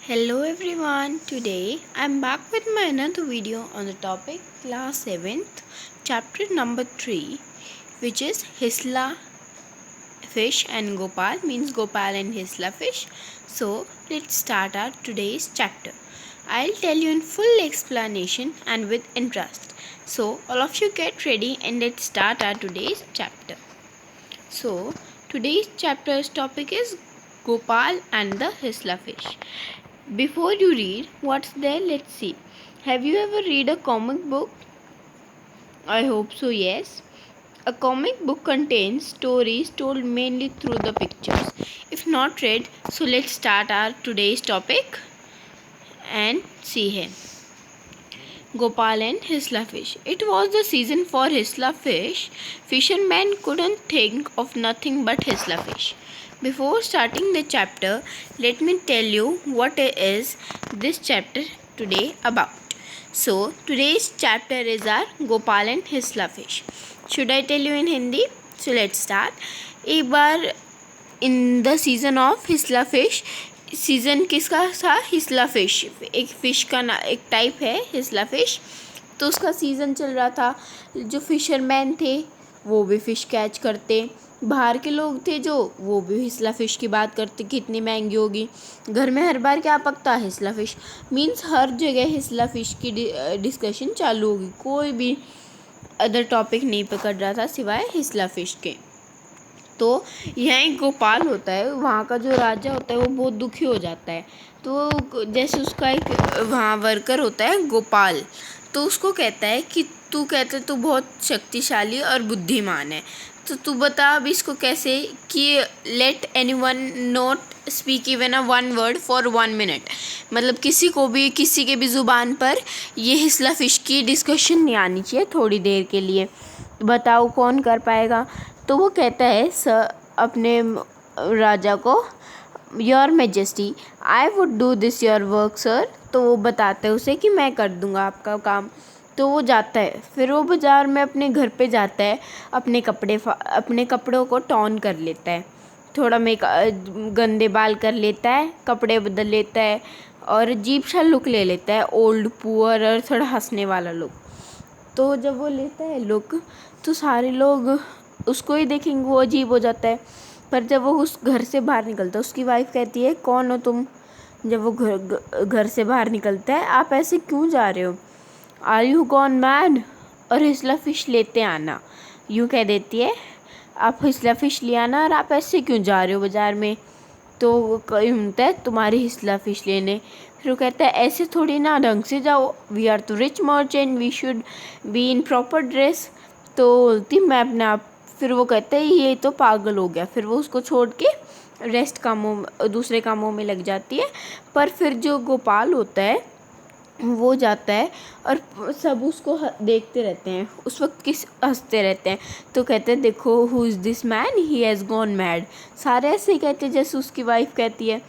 Hello everyone, today I'm back with my another video on the topic class 7th chapter number 3, which is Hisla fish and Gopal, means Gopal and Hisla fish. So let's start our today's chapter. I'll tell you in full explanation and with interest. So all of you get ready and let's start our today's chapter. So today's chapter's topic is Gopal and the Hisla fish. Before you read what's there, let's see. Have you ever read a comic book? I hope so, yes. A comic book contains stories told mainly through the pictures. If not read, so let's start our today's topic and see here. Gopal and Hisla fish. It was the season for Hisla fish. Fishermen couldn't think of nothing but Hisla fish. Before starting the chapter, let me tell you what is this chapter today about. So, today's chapter is our Gopal and Hisla fish. Should I tell you in Hindi? So, let's start. एक बार in the season of Hisla fish, season किसका था? हिस्ला fish. एक fish का ना एक type है हिस्ला fish. तो उसका सीज़न चल रहा था. जो फिशरमैन थे वो भी फ़िश कैच करते. बाहर के लोग थे जो वो भी हिस्ला फ़िश की बात करते कितनी महंगी होगी. घर में हर बार क्या पकता? हिस्ला फ़िश. मीन्स हर जगह हिस्ला फ़िश की डिस्कशन चालू होगी. कोई भी अदर टॉपिक नहीं पकड़ रहा था सिवाय हिस्ला फ़िश के. तो यहाँ एक गोपाल होता है, वहाँ का जो राजा होता है वो बहुत दुखी हो जाता है. तो जैसे उसका एक वहाँ वर्कर होता है गोपाल, तो उसको कहता है कि तू कहते तू बहुत शक्तिशाली और बुद्धिमान है, तो तू बता अब इसको कैसे कि let anyone not speak even a one word for 1 minute. मतलब किसी के भी ज़ुबान पर ये हिस्ला फ़िश की डिस्कशन नहीं आनी चाहिए थोड़ी देर के लिए. बताओ कौन कर पाएगा. तो वो कहता है अपने राजा को, your majesty I would do this your work sir. तो वो बताता है उसे कि मैं कर दूंगा आपका काम. तो वो जाता है. फिर वो बाज़ार में अपने घर पे जाता है. अपने कपड़ों को टॉन कर लेता है. थोड़ा गंदे बाल कर लेता है, कपड़े बदल लेता है और अजीब सा लुक ले लेता है. ओल्ड पुअर और थोड़ा हंसने वाला लुक. तो जब वो लेता है लुक तो सारे लोग उसको ही देखेंगे, वो अजीब हो जाता है. पर जब वो उस घर से बाहर निकलता है उसकी वाइफ कहती है कौन हो तुम. जब वो घर से बाहर निकलता है, आप ऐसे क्यों जा रहे हो? Are you gone mad? और हिस्ला फ़िश लेते आना. यूँ कह देती है, आप हिस्ला फ़िश ले आना और आप ऐसे क्यों जा रहे हो बाज़ार में. तो कहीं होता है तुम्हारी हिस्ला फ़िश लेने. फिर वो कहता है ऐसे थोड़ी ना, ढंग से जाओ. वी आर तो rich merchant, we should be in proper dress. तो बोलती मैं अपने आप. फिर वो कहता है ये तो पागल हो गया. फिर वो उसको छोड़ के दूसरे कामों में लग जाती है. पर फिर जो गोपाल होता है वो जाता है और सब उसको देखते रहते हैं. उस वक्त हंसते रहते हैं. तो कहते हैं देखो who is this man, he has gone mad. सारे ऐसे ही कहते हैं जैसे उसकी वाइफ कहती है.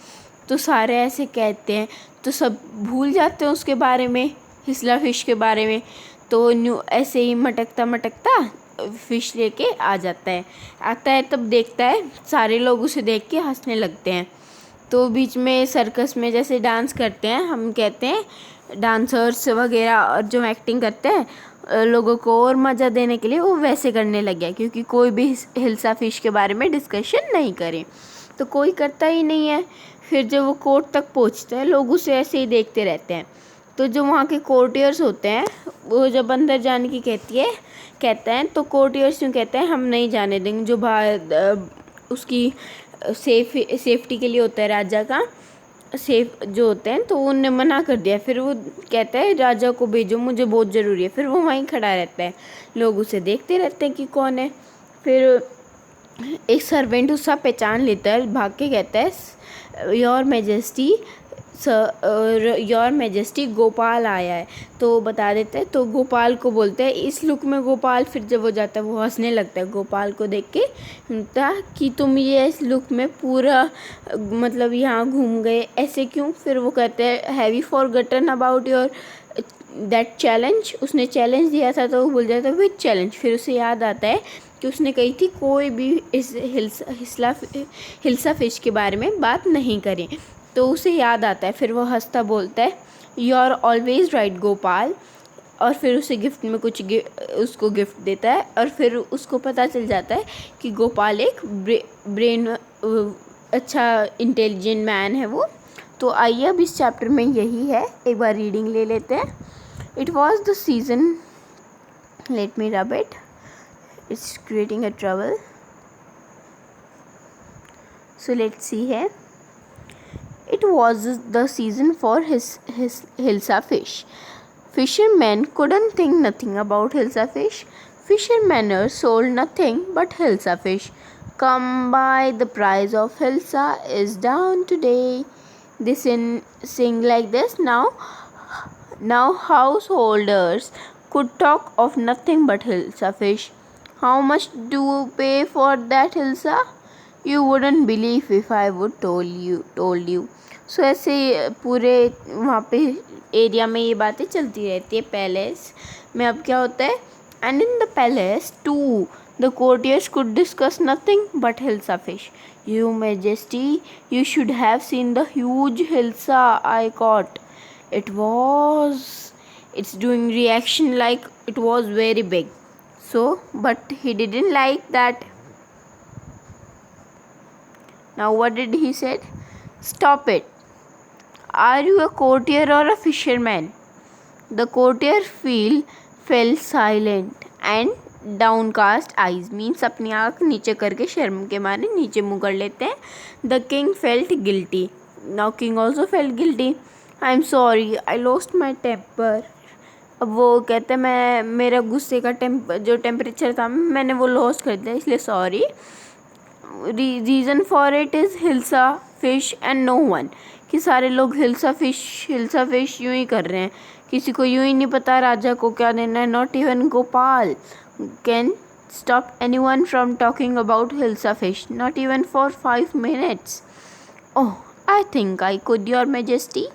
तो सारे ऐसे कहते हैं तो सब भूल जाते हैं उसके बारे में, हिस्ला फ़िश के बारे में. तो ऐसे ही मटकता फ़िश लेके आता है. तब देखता है सारे लोग उसे देख के हंसने लगते हैं. तो बीच में सर्कस में जैसे डांस करते हैं, हम कहते हैं डांसर्स वगैरह, और जो एक्टिंग करते हैं लोगों को और मज़ा देने के लिए, वो वैसे करने लग गया. क्योंकि कोई भी हिल्सा फ़िश के बारे में डिस्कशन नहीं करे तो कोई करता ही नहीं है. फिर जब वो कोर्ट तक पहुंचता है लोग उसे ऐसे ही देखते रहते हैं. तो जो वहाँ के कोर्टियर्स होते हैं वो जब अंदर जाने की कहते हैं तो कोर्टियर्स यूँ कहते हैं हम नहीं जाने देंगे. जो बाहर उसकी सेफ्टी के लिए होता है राजा का सेफ जो होते हैं, तो उनने मना कर दिया. फिर वो कहता है राजा को भेजो, मुझे बहुत ज़रूरी है. फिर वो वहीं खड़ा रहता है. लोग उसे देखते रहते हैं कि कौन है. फिर एक सर्वेंट उसका पहचान लेता है, भाग के कहता है योर मेजेस्टी गोपाल आया है. तो बता देते हैं. तो गोपाल को बोलते हैं इस लुक में गोपाल. फिर जब वो जाता है वो हंसने लगता है गोपाल को देख के. कि तुम ये इस लुक में पूरा मतलब यहाँ घूम गए ऐसे क्यों. फिर वो कहते हैं have you forgotten about your that challenge. उसने चैलेंज दिया था. तो वो भूल जाता है विच चैलेंज. फिर उसे याद आता है कि उसने कही थी कोई भी इस हिल्सा फ़िश के बारे में बात नहीं करें. तो उसे याद आता है, फिर वो हंसता बोलता है you are always right Gopal, और फिर उसे गिफ्ट में कुछ उसको गिफ्ट देता है, और फिर उसको पता चल जाता है कि गोपाल एक ब्रेन अच्छा इंटेलिजेंट मैन है वो। तो आइए अब इस चैप्टर में यही है, एक बार रीडिंग ले लेते हैं। It was the season, let me rub it, it's creating a trouble, so let's see है। It was the season for his Hilsa fish. Fishermen couldn't think nothing about Hilsa fish. Fishermen sold nothing but Hilsa fish. Come by, the price of Hilsa is down today. They sing like this. Now householders could talk of nothing but Hilsa fish. How much do you pay for that Hilsa? You wouldn't believe if I would told you. सो ऐसे पूरे वहाँ पे area में ये बातें चलती रहती है। पैलेस में अब क्या होता है, and in the palace to the courtiers could discuss nothing but hilsa fish. You majesty, you should have seen the huge hilsa I caught. It's doing reaction like it was very big. So but he didn't like that. Now what did he said? Stop it. Are you a courtier or a fisherman? The courtier fell silent and downcast eyes, means अपनी आँख नीचे करके शर्म के मारे नीचे मुँह कर लेते हैं। The king felt guilty. Now king also felt guilty. I'm sorry, I lost my temper. अब वो कहते हैं मैं मेरा गुस्से का जो टेम्परेचर था मैंने वो लॉस कर दिया, इसलिए sorry. Reason for it is hilsa fish and no one, कि सारे लोग हिल्सा फिश यूँ ही कर रहे हैं, किसी को यूँ ही नहीं पता राजा को क्या देना है। Not even Gopal can stop anyone from talking about hilsa fish, not even for 5 minutes. Oh I think I could your majesty.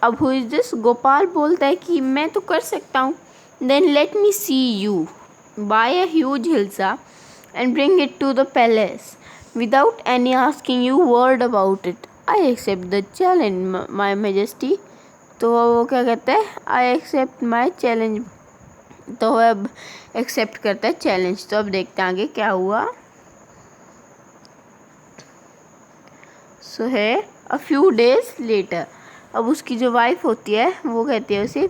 अब हु इज़ दिस? गोपाल बोलता है कि मैं तो कर सकता हूँ। Then let me see you buy a huge hilsa and bring it to the palace without any asking you word about it. I accept the challenge, my majesty. तो वो क्या कहता है, I accept my challenge. तो वह अब accept करता है चैलेंज। तो अब देखते हैं आगे क्या हुआ। सो है अ फ्यू डेज लेटर, अब उसकी जो वाइफ होती है वो कहती है उसे,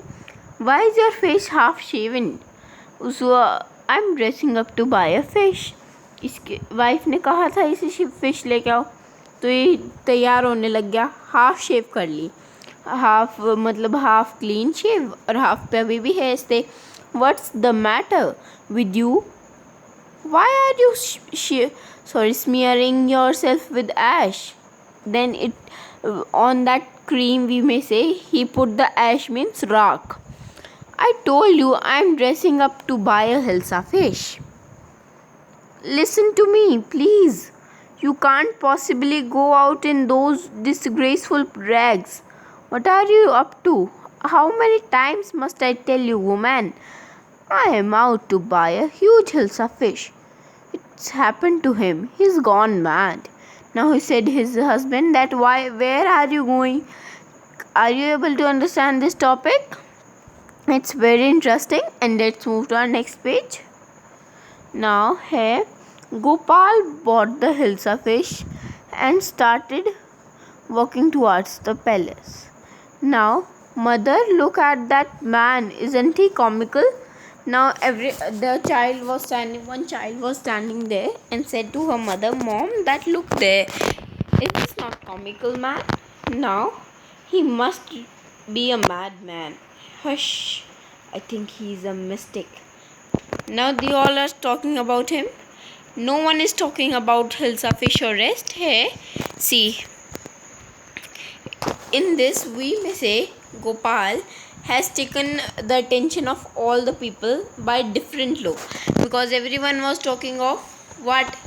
why is your face half shaven? उसको I am dressing up to buy a fish. इसके वाइफ ने कहा था इसे फिश लेके आओ, तो ये तैयार होने लग गया। हाफ शेव कर ली, हाफ मतलब हाफ क्लीन शेव और हाफ पे अभी भी हेयर्स थे। What's the matter with you? Why are you smearing yourself with ash? Then it on that cream we may say he put the ash means rock. I told you I am dressing up to buy a Hilsa fish. Listen to me, please. You can't possibly go out in those disgraceful rags. What are you up to? How many times must I tell you, woman? I am out to buy a huge Hilsa fish. It's happened to him. He's gone mad. Now he said his husband that where are you going? Are you able to understand this topic? It's very interesting, and let's move to our next page. Now here Gopal bought the Hilsa fish and started walking towards the palace. Now mother, look at that man, isn't he comical? Now one child was standing there and said to her mother, Mom, that look there, is this not comical man? Now he must be a madman. Hush, I think he is a mystic. Now they all are talking about him. No one is talking about Hilsa fish or rest. Here, see, in this we may say Gopal has taken the attention of all the people by different look, because everyone was talking of what?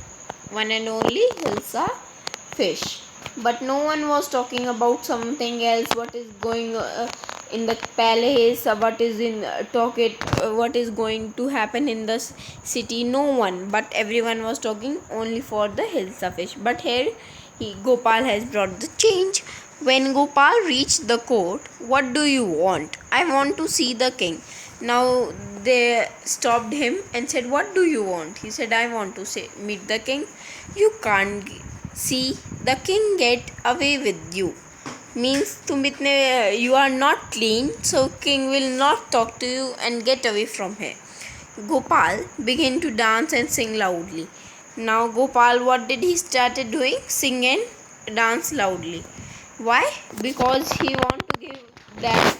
One and only Hilsa fish, but no one was talking about something else. What is going in the palace? What is what is going to happen in the city? No one, but everyone was talking only for the Hilsa fish. But here Gopal has brought the change. When Gopal reached the court, what do you want? I want to see the king. Now they stopped him and said, what do you want? He said, I want to meet the king. You can't see the king get away with you. Means you are not clean, so king will not talk to you and get away from here. Gopal began to dance and sing loudly. Now Gopal, what did he started doing? Sing and dance loudly. Why? Because he want to give that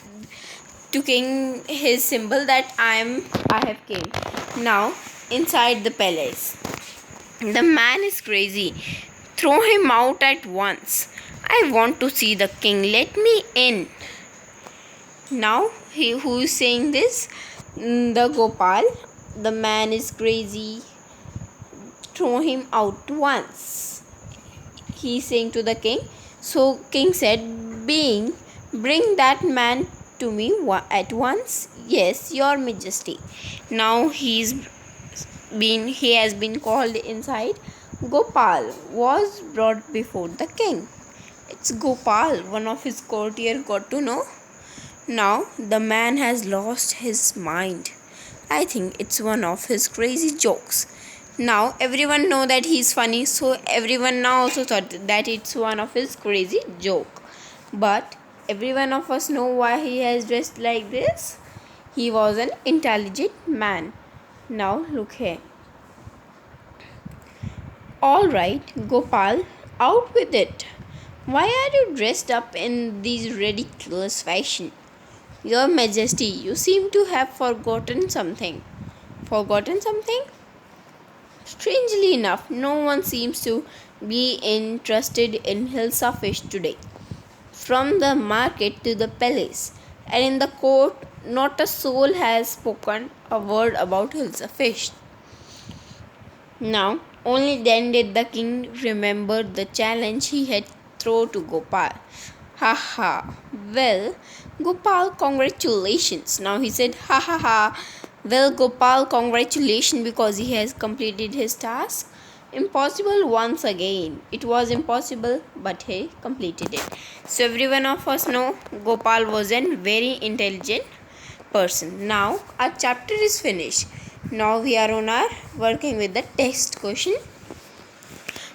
to king his symbol that I have king. Now inside the palace, the man is crazy. Throw him out at once. I want to see the king. Let me in. Now who is saying this? The Gopal. The man is crazy. Throw him out once. He is saying to the king. So king said, bring that man to me at once. Yes, your majesty. Now he has been called inside. Gopal was brought before the king. It's Gopal, one of his courtiers got to know. Now the man has lost his mind. I think it's one of his crazy jokes. Now everyone know that he's funny, so everyone now also thought that it's one of his crazy joke. But every one of us know why he has dressed like this. He was an intelligent man. Now look here. Alright, Gopal, out with it. Why are you dressed up in these ridiculous fashion? Your Majesty, you seem to have forgotten something. Forgotten something? Strangely enough, no one seems to be interested in Hilsa fish today. From the market to the palace and in the court, not a soul has spoken a word about Hilsa fish. Now, only then did the king remember the challenge he had thrown to Gopal. Ha ha. Well, Gopal, congratulations. Now he said, ha ha ha. Well, Gopal, congratulations because he has completed his task. Impossible once again. It was impossible, but he completed it. So every one of us know Gopal was a very intelligent person. Now our chapter is finished. Now we are on our working with the text question.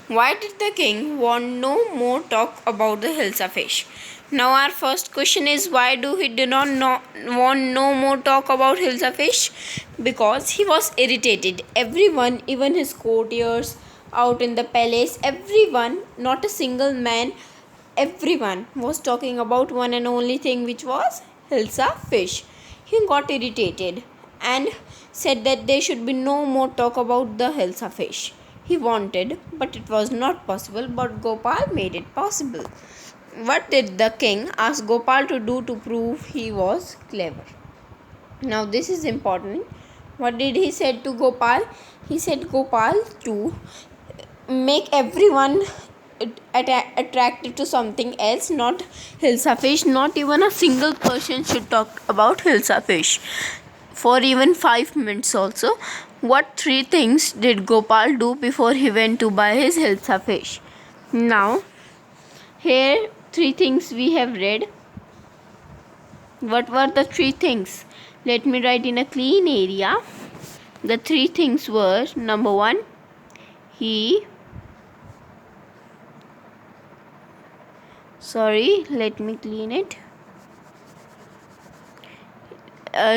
Why did the king want no more talk about the Hilsa fish? Now our first question is, why do he did not want no more talk about Hilsa fish? Because he was irritated. Everyone, even his courtiers out in the palace, everyone, not a single man, everyone was talking about one and only thing, which was Hilsa fish. He got irritated and said that there should be no more talk about the Hilsa fish. He wanted, but it was not possible, but Gopal made it possible. What did the king ask Gopal to do to prove he was clever? Now this is important. What did he say to Gopal? He said Gopal to make everyone attracted to something else, not Hilsa fish. Not even a single person should talk about Hilsa fish for even 5 minutes also. What 3 things did Gopal do before he went to buy his Hilsa fish? Now here 3 things we have read. What were the 3 things? Let me write in a clean area. The 3 things were, number 1, let me clean it.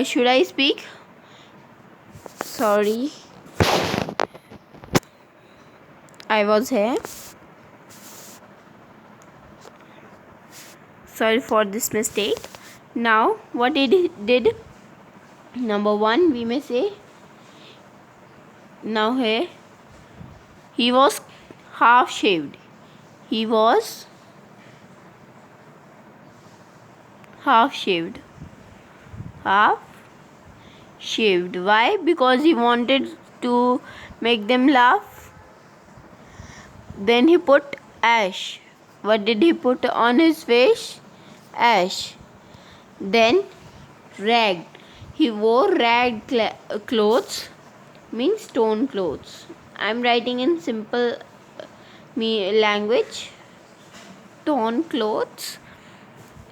Should I speak? Sorry, I was here. Sorry for this mistake. Now what did number 1 we may say. Now here he was half shaved. He was half shaved. Why? Because he wanted to make them laugh. Then he put ash. What did he put on his face? Ash. Then ragged. He wore ragged clothes, means torn clothes. I am writing in simple language. torn clothes.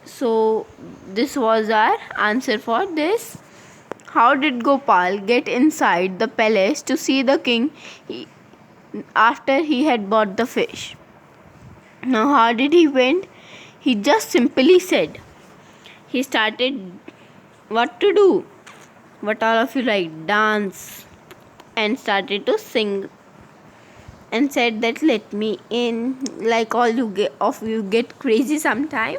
So this was our answer for this. How did Gopal get inside the palace to see the king after he had bought the fish? Now how did he went? He just simply said. He started what to do. What all of you like? Dance. And started to sing. And said that let me in. Like all of you get crazy sometime.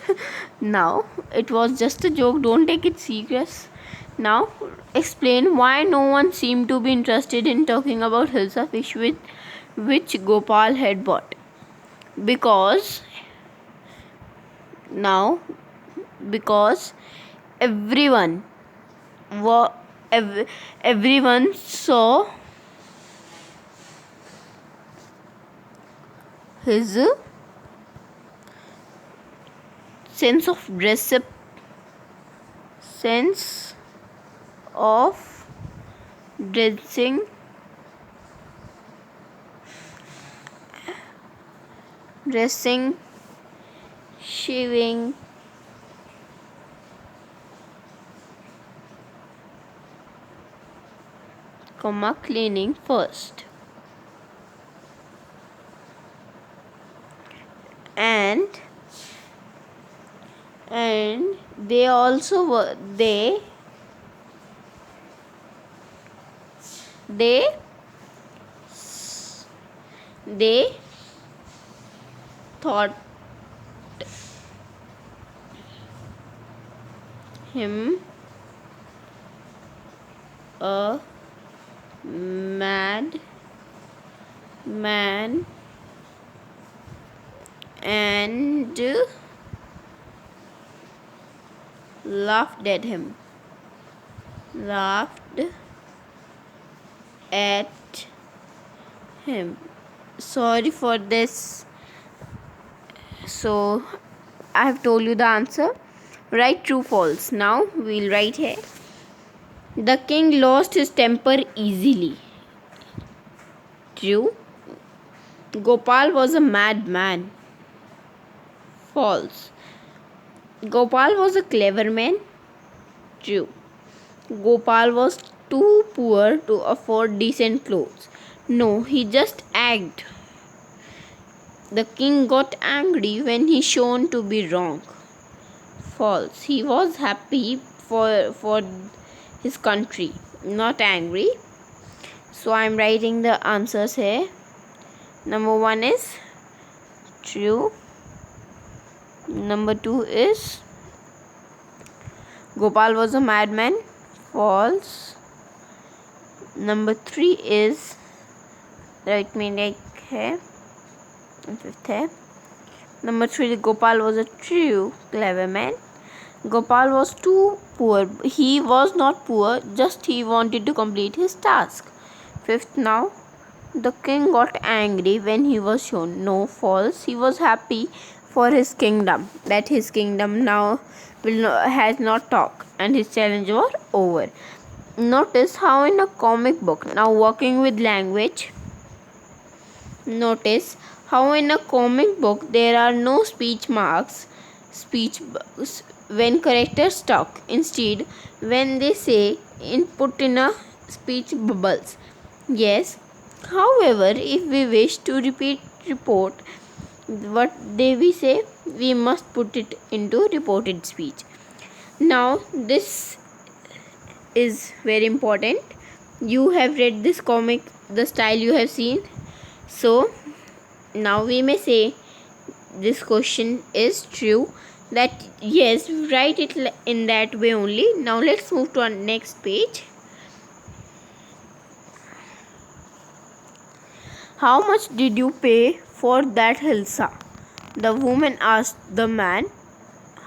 Now it was just a joke. Don't take it serious. Now explain why no one seemed to be interested in talking about Hilsa fish with which Gopal had bought. Because everyone everyone saw his sense of dressing shaving, cleaning first. And they also were they thought him a mad man and laughed at him. Sorry for this. So I have told you the answer. Write true, false. Now we'll write here. The king lost his temper easily. True. Gopal was a madman. False. Gopal was a clever man. True. Gopal was too poor to afford decent clothes. No, he just acted. The king got angry when he shown to be wrong. False. He was happy for his country, not angry. So I am writing the answers here. Number 1 is true. Number 2 is Gopal was a madman. False. Number 3 is, write me like here. And 5th here. Number 3, Gopal was a true clever man. Gopal was too poor. He was not poor, just he wanted to complete his task. 5th, now the king got angry when he was shown. No, false. He was happy for his kingdom, that his kingdom now has not talk and his challenge was over. Notice how in a comic book, now working with language, notice how in a comic book there are no speech marks, when characters talk. Instead, when they say input in a speech bubbles. Yes. However, if we wish to report what we say, we must put it into reported speech. Now, this is very important. You have read this comic, the style you have seen. So, now we may say this question is true, that yes, write it in that way only. Now let's move to our next page. How much did you pay for that hilsa? The woman asked the man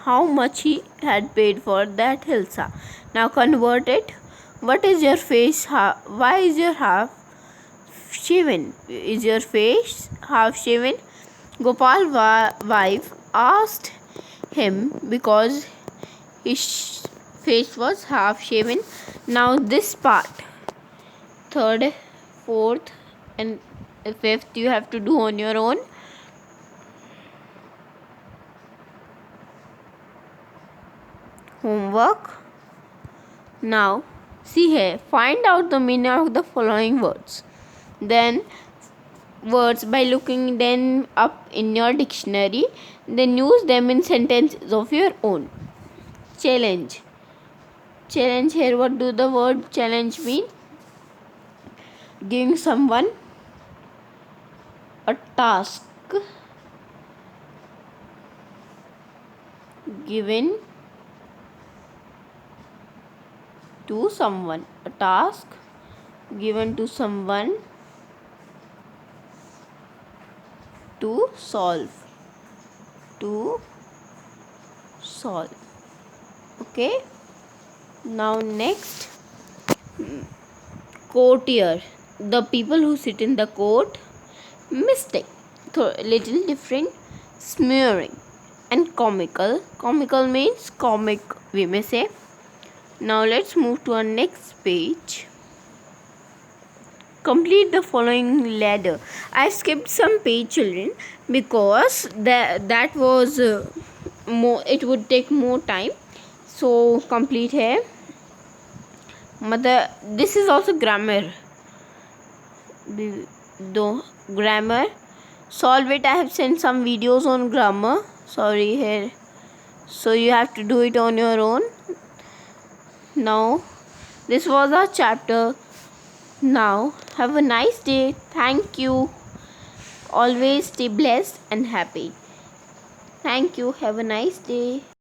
how much he had paid for that hilsa. Now convert it. What is your face? Why is your half shaven? Is your face half shaven? Gopal's wife asked him because his face was half shaven. Now this part, 3rd, 4th and 5th, you have to do on your own. homework. Now see here, find out the meaning of the following words. Then words by looking them up in your dictionary, then use them in sentences of your own. Challenge. Challenge here, what do the word challenge mean? Giving someone a task. Given to someone. A task given to someone to solve. To solve. Okay. Now next, courtier. The people who sit in the court. Mistake. Little different. Smearing. And comical. Comical means comic, we may say. Now let's move to our next page. Complete the following ladder. I skipped some page, children, because that was more. It would take more time. So complete here. Mother, this is also grammar. The grammar. Solve it. I have sent some videos on grammar. Sorry here. So you have to do it on your own. Now this was our chapter. Now have a nice day. Thank you. Always stay blessed and happy. Thank you. Have a nice day.